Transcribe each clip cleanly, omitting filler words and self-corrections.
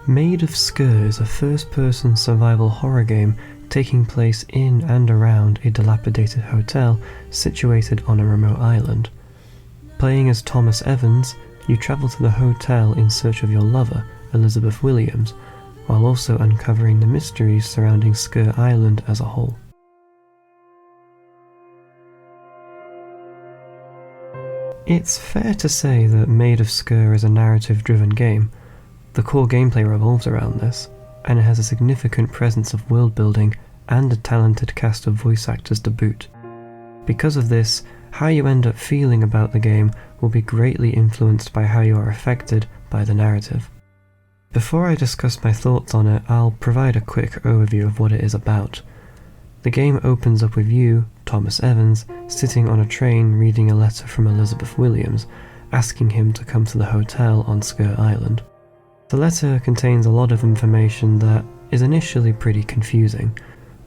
Maid of Sker is a first-person survival horror game taking place in and around a dilapidated hotel situated on a remote island. Playing as Thomas Evans, you travel to the hotel in search of your lover, Elizabeth Williams, while also uncovering the mysteries surrounding Sker Island as a whole. It's fair to say that Maid of Sker is a narrative-driven game. The core gameplay revolves around this, and it has a significant presence of world-building and a talented cast of voice actors to boot. Because of this, how you end up feeling about the game will be greatly influenced by how you are affected by the narrative. Before I discuss my thoughts on it, I'll provide a quick overview of what it is about. The game opens up with you, Thomas Evans, sitting on a train reading a letter from Elizabeth Williams, asking him to come to the hotel on Sker Island. The letter contains a lot of information that is initially pretty confusing,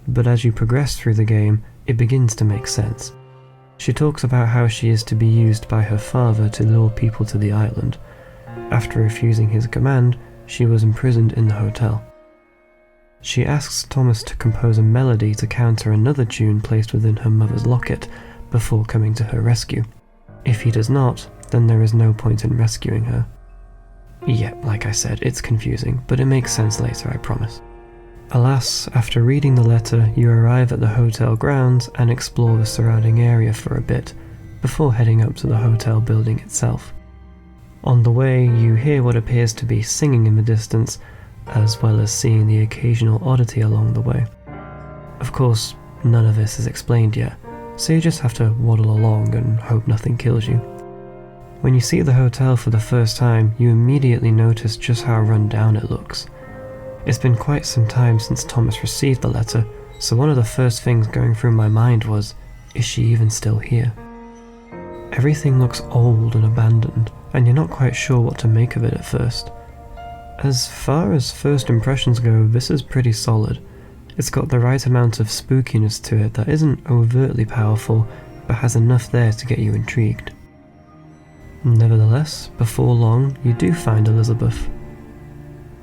but as you progress through the game, it begins to make sense. She talks about how she is to be used by her father to lure people to the island. After refusing his command, she was imprisoned in the hotel. She asks Thomas to compose a melody to counter another tune placed within her mother's locket before coming to her rescue. If he does not, then there is no point in rescuing her. Yeah, like I said, it's confusing, but it makes sense later, I promise. Alas, after reading the letter, you arrive at the hotel grounds and explore the surrounding area for a bit, before heading up to the hotel building itself. On the way, you hear what appears to be singing in the distance, as well as seeing the occasional oddity along the way. Of course, none of this is explained yet, so you just have to waddle along and hope nothing kills you. When you see the hotel for the first time, you immediately notice just how run down it looks. It's been quite some time since Thomas received the letter, so one of the first things going through my mind was, is she even still here? Everything looks old and abandoned, and you're not quite sure what to make of it at first. As far as first impressions go, this is pretty solid. It's got the right amount of spookiness to it that isn't overtly powerful, but has enough there to get you intrigued. Nevertheless, before long, you do find Elizabeth.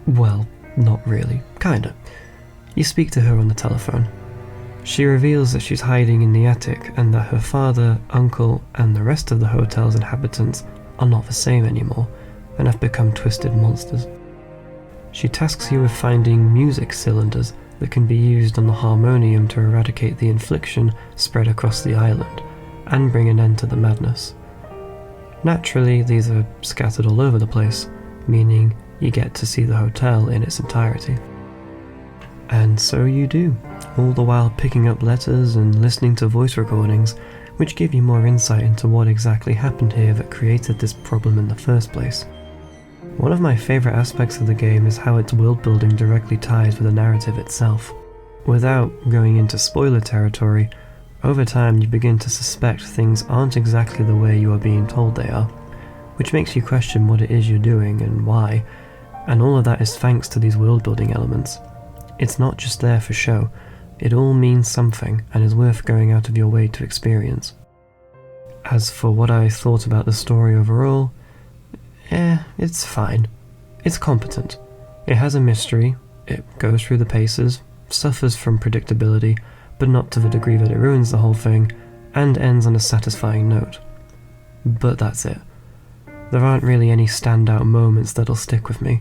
Well, not really, kinda. You speak to her on the telephone. She reveals that she's hiding in the attic and that her father, uncle, and the rest of the hotel's inhabitants are not the same anymore and have become twisted monsters. She tasks you with finding music cylinders that can be used on the harmonium to eradicate the infliction spread across the island and bring an end to the madness. Naturally, these are scattered all over the place, meaning you get to see the hotel in its entirety. And so you do, all the while picking up letters and listening to voice recordings, which give you more insight into what exactly happened here that created this problem in the first place. One of my favourite aspects of the game is how its world building directly ties with the narrative itself. Without going into spoiler territory, over time you begin to suspect things aren't exactly the way you are being told they are, which makes you question what it is you're doing and why, and all of that is thanks to these world building elements. It's not just there for show, it all means something and is worth going out of your way to experience. As for what I thought about the story overall, it's fine. It's competent. It has a mystery, it goes through the paces, suffers from predictability, but not to the degree that it ruins the whole thing, and ends on a satisfying note. But that's it. There aren't really any standout moments that'll stick with me.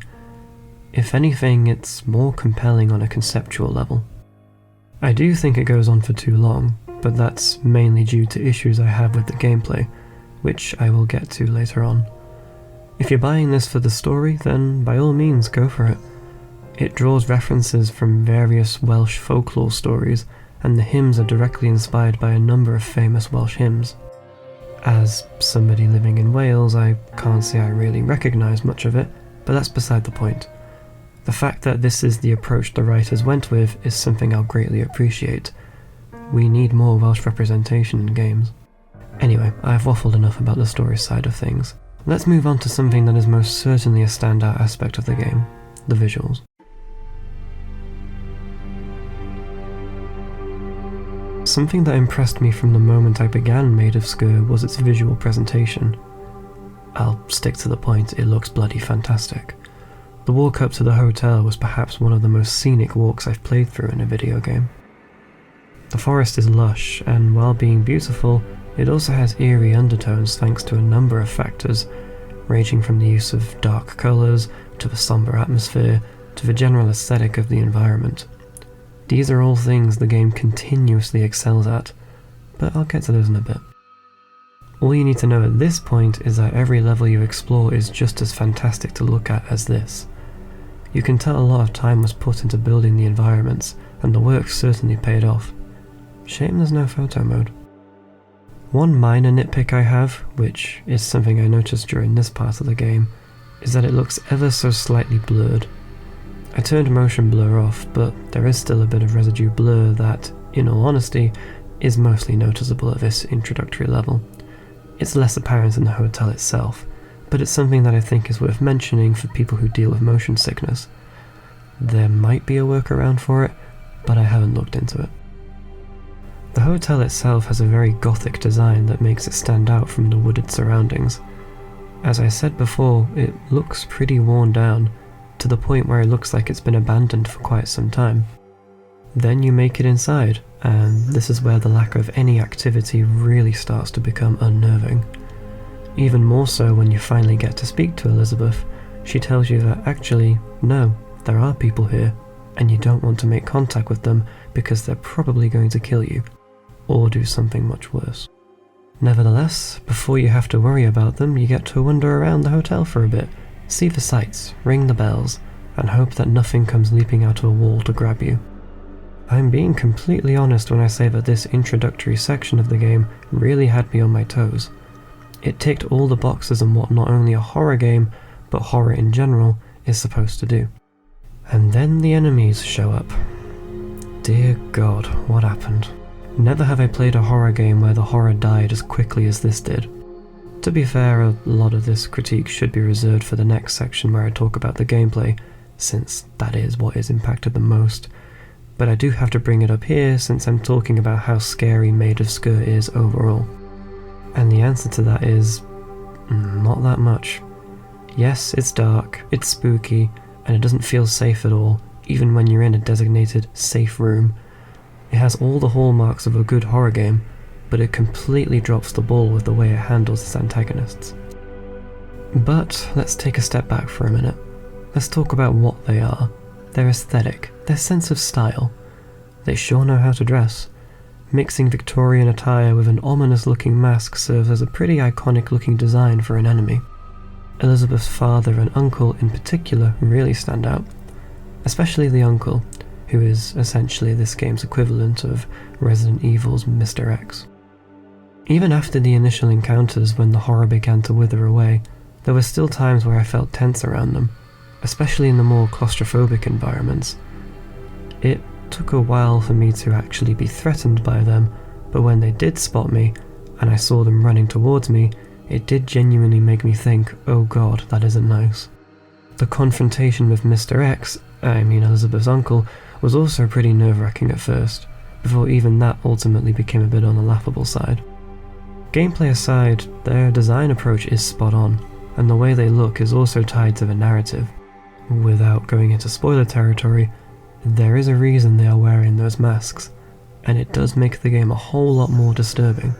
If anything, it's more compelling on a conceptual level. I do think it goes on for too long, but that's mainly due to issues I have with the gameplay, which I will get to later on. If you're buying this for the story, then by all means go for it. It draws references from various Welsh folklore stories, and the hymns are directly inspired by a number of famous Welsh hymns. As somebody living in Wales, I can't say I really recognise much of it, but that's beside the point. The fact that this is the approach the writers went with is something I'll greatly appreciate. We need more Welsh representation in games. Anyway, I've waffled enough about the story side of things. Let's move on to something that is most certainly a standout aspect of the game, the visuals. Something that impressed me from the moment I began Maid of Sker was its visual presentation. I'll stick to the point, it looks bloody fantastic. The walk up to the hotel was perhaps one of the most scenic walks I've played through in a video game. The forest is lush, and while being beautiful, it also has eerie undertones thanks to a number of factors, ranging from the use of dark colours, to the somber atmosphere, to the general aesthetic of the environment. These are all things the game continuously excels at, but I'll get to those in a bit. All you need to know at this point is that every level you explore is just as fantastic to look at as this. You can tell a lot of time was put into building the environments, and the work certainly paid off. Shame there's no photo mode. One minor nitpick I have, which is something I noticed during this part of the game, is that it looks ever so slightly blurred. I turned motion blur off, but there is still a bit of residue blur that, in all honesty, is mostly noticeable at this introductory level. It's less apparent in the hotel itself, but it's something that I think is worth mentioning for people who deal with motion sickness. There might be a workaround for it, but I haven't looked into it. The hotel itself has a very gothic design that makes it stand out from the wooded surroundings. As I said before, it looks pretty worn down, to the point where it looks like it's been abandoned for quite some time. Then you make it inside, and this is where the lack of any activity really starts to become unnerving. Even more so when you finally get to speak to Elizabeth. She tells you that actually, no, there are people here, and you don't want to make contact with them because they're probably going to kill you, or do something much worse. Nevertheless, before you have to worry about them, you get to wander around the hotel for a bit, see the sights, ring the bells, and hope that nothing comes leaping out of a wall to grab you. I'm being completely honest when I say that this introductory section of the game really had me on my toes. It ticked all the boxes on what not only a horror game, but horror in general, is supposed to do. And then the enemies show up. Dear God, what happened? Never have I played a horror game where the horror died as quickly as this did. To be fair, a lot of this critique should be reserved for the next section where I talk about the gameplay, since that is what is impacted the most. But I do have to bring it up here since I'm talking about how scary Maid of Sker is overall. And the answer to that is, not that much. Yes, it's dark, it's spooky, and it doesn't feel safe at all, even when you're in a designated safe room. It has all the hallmarks of a good horror game, but it completely drops the ball with the way it handles its antagonists. But let's take a step back for a minute. Let's talk about what they are, their aesthetic, their sense of style. They sure know how to dress. Mixing Victorian attire with an ominous-looking mask serves as a pretty iconic-looking design for an enemy. Elizabeth's father and uncle in particular really stand out, especially the uncle, who is essentially this game's equivalent of Resident Evil's Mr. X. Even after the initial encounters when the horror began to wither away, there were still times where I felt tense around them, especially in the more claustrophobic environments. It took a while for me to actually be threatened by them, but when they did spot me, and I saw them running towards me, it did genuinely make me think, oh God, that isn't nice. The confrontation with Mr. X, Elizabeth's uncle, was also pretty nerve-wracking at first, before even that ultimately became a bit on the laughable side. Gameplay aside, their design approach is spot on, and the way they look is also tied to the narrative. Without going into spoiler territory, there is a reason they are wearing those masks, and it does make the game a whole lot more disturbing.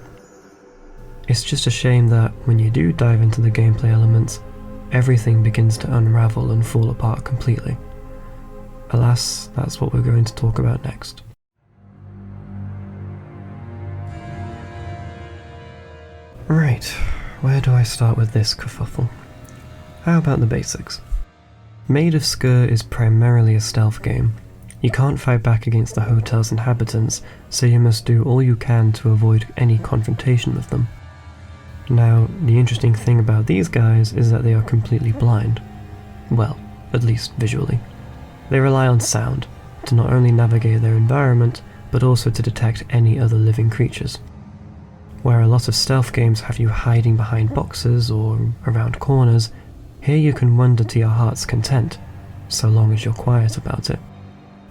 It's just a shame that when you do dive into the gameplay elements, everything begins to unravel and fall apart completely. Alas, that's what we're going to talk about next. Right, where do I start with this kerfuffle? How about the basics? Maid of Sker is primarily a stealth game. You can't fight back against the hotel's inhabitants, so you must do all you can to avoid any confrontation with them. Now, the interesting thing about these guys is that they are completely blind. Well, at least visually. They rely on sound, to not only navigate their environment, but also to detect any other living creatures. Where a lot of stealth games have you hiding behind boxes or around corners, here you can wander to your heart's content, so long as you're quiet about it.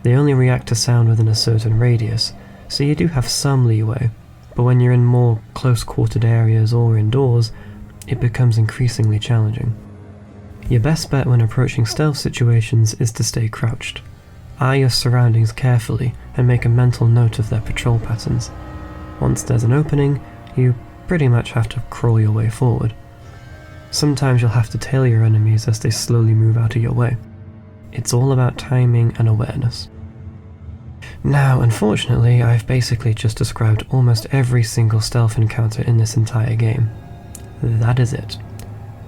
They only react to sound within a certain radius, so you do have some leeway, but when you're in more close-quartered areas or indoors, it becomes increasingly challenging. Your best bet when approaching stealth situations is to stay crouched. Eye your surroundings carefully and make a mental note of their patrol patterns. Once there's an opening, you pretty much have to crawl your way forward. Sometimes you'll have to tail your enemies as they slowly move out of your way. It's all about timing and awareness. Now, unfortunately, I've basically just described almost every single stealth encounter in this entire game. That is it.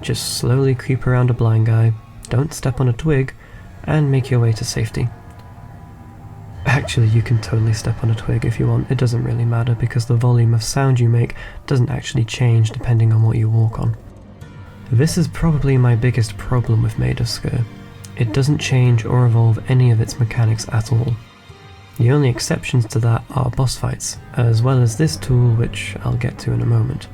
Just slowly creep around a blind guy, don't step on a twig, and make your way to safety. Actually, you can totally step on a twig if you want, it doesn't really matter because the volume of sound you make doesn't actually change depending on what you walk on. This is probably my biggest problem with Maid of Sker. It doesn't change or evolve any of its mechanics at all. The only exceptions to that are boss fights, as well as this tool which I'll get to in a moment.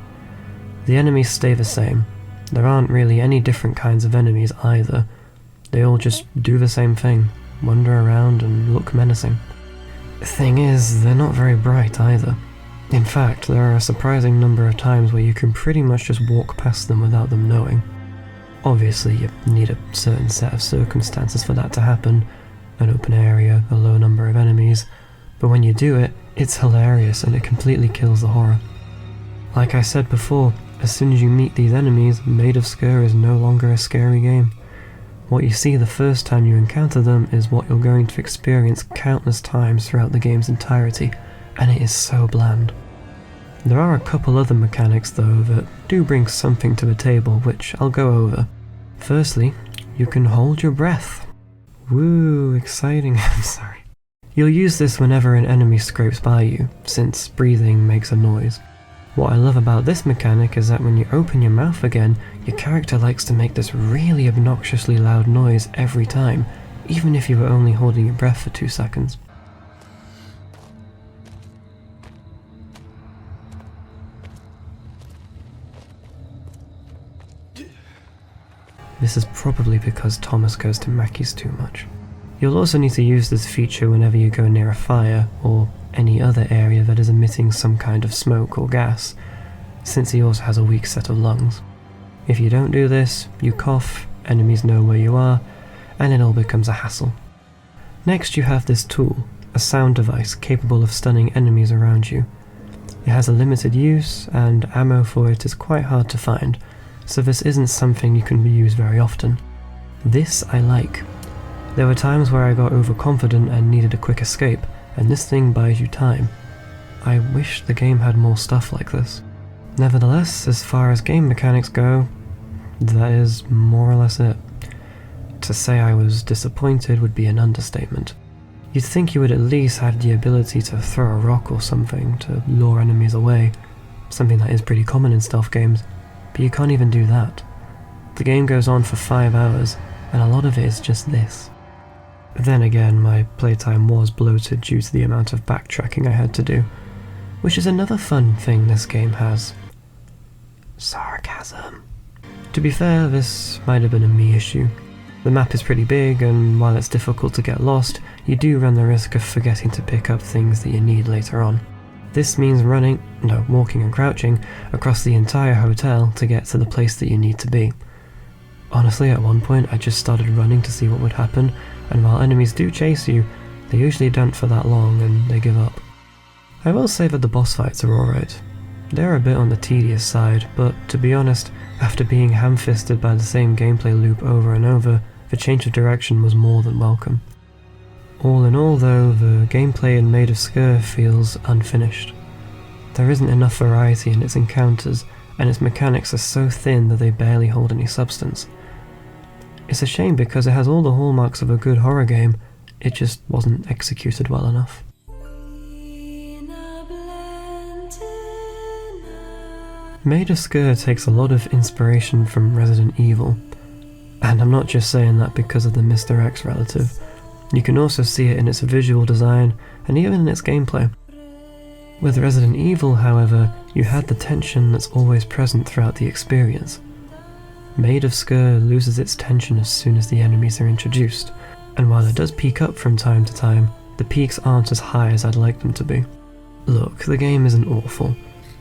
The enemies stay the same. There aren't really any different kinds of enemies either. They all just do the same thing, wander around and look menacing. The thing is, they're not very bright either. In fact, there are a surprising number of times where you can pretty much just walk past them without them knowing. Obviously, you need a certain set of circumstances for that to happen, an open area, a low number of enemies, but when you do it, it's hilarious and it completely kills the horror. Like I said before, as soon as you meet these enemies, Maid of Sker is no longer a scary game. What you see the first time you encounter them is what you're going to experience countless times throughout the game's entirety, and it is so bland. There are a couple other mechanics though that do bring something to the table, which I'll go over. Firstly, you can hold your breath. Woo, exciting, I'm sorry. You'll use this whenever an enemy scrapes by you, since breathing makes a noise. What I love about this mechanic is that when you open your mouth again, your character likes to make this really obnoxiously loud noise every time, even if you were only holding your breath for 2 seconds. This is probably because Thomas goes to Mackey's too much. You'll also need to use this feature whenever you go near a fire, or any other area that is emitting some kind of smoke or gas, since he also has a weak set of lungs. If you don't do this, you cough, enemies know where you are, and it all becomes a hassle. Next you have this tool, a sound device capable of stunning enemies around you. It has a limited use, and ammo for it is quite hard to find, so this isn't something you can use very often. This I like. There were times where I got overconfident and needed a quick escape, and this thing buys you time. I wish the game had more stuff like this. Nevertheless, as far as game mechanics go, that is more or less it. To say I was disappointed would be an understatement. You'd think you would at least have the ability to throw a rock or something to lure enemies away, something that is pretty common in stealth games. But you can't even do that. The game goes on for 5 hours, and a lot of it is just this. Then again, my playtime was bloated due to the amount of backtracking I had to do, which is another fun thing this game has. Sarcasm. To be fair, this might have been a me issue. The map is pretty big, and while it's difficult to get lost, you do run the risk of forgetting to pick up things that you need later on. This means walking and crouching across the entire hotel to get to the place that you need to be. Honestly, at one point I just started running to see what would happen, and while enemies do chase you, they usually don't for that long and they give up. I will say that the boss fights are alright. They're a bit on the tedious side, but to be honest, after being ham-fisted by the same gameplay loop over and over, the change of direction was more than welcome. All in all though, the gameplay in Maid of Sker feels unfinished. There isn't enough variety in its encounters, and its mechanics are so thin that they barely hold any substance. It's a shame because it has all the hallmarks of a good horror game, it just wasn't executed well enough. Maid of Sker takes a lot of inspiration from Resident Evil, and I'm not just saying that because of the Mr. X relative. You can also see it in its visual design and even in its gameplay. With Resident Evil, however, you had the tension that's always present throughout the experience. Maid of Sker loses its tension as soon as the enemies are introduced, and while it does peak up from time to time, the peaks aren't as high as I'd like them to be. Look, the game isn't awful.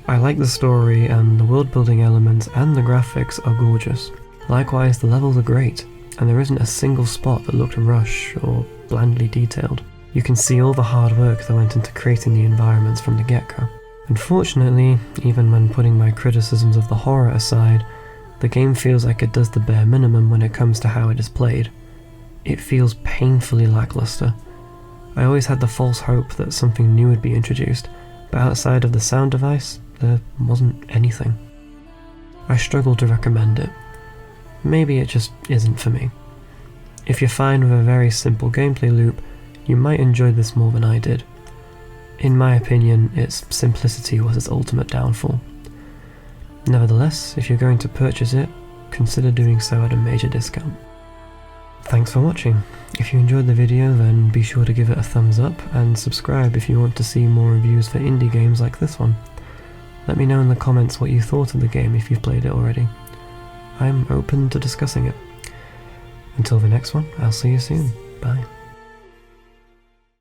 I like the story, and the world building elements and the graphics are gorgeous. Likewise, the levels are great, and there isn't a single spot that looked rushed or blandly detailed. You can see all the hard work that went into creating the environments from the get-go. Unfortunately, even when putting my criticisms of the horror aside, the game feels like it does the bare minimum when it comes to how it is played. It feels painfully lackluster. I always had the false hope that something new would be introduced, but outside of the sound device, there wasn't anything. I struggle to recommend it. Maybe it just isn't for me. If you're fine with a very simple gameplay loop, you might enjoy this more than I did. In my opinion, its simplicity was its ultimate downfall. Nevertheless, if you're going to purchase it, consider doing so at a major discount. Thanks for watching. If you enjoyed the video, then be sure to give it a thumbs up and subscribe if you want to see more reviews for indie games like this one. Let me know in the comments what you thought of the game if you've played it already. I'm open to discussing it. Until the next one, I'll see you soon. Bye.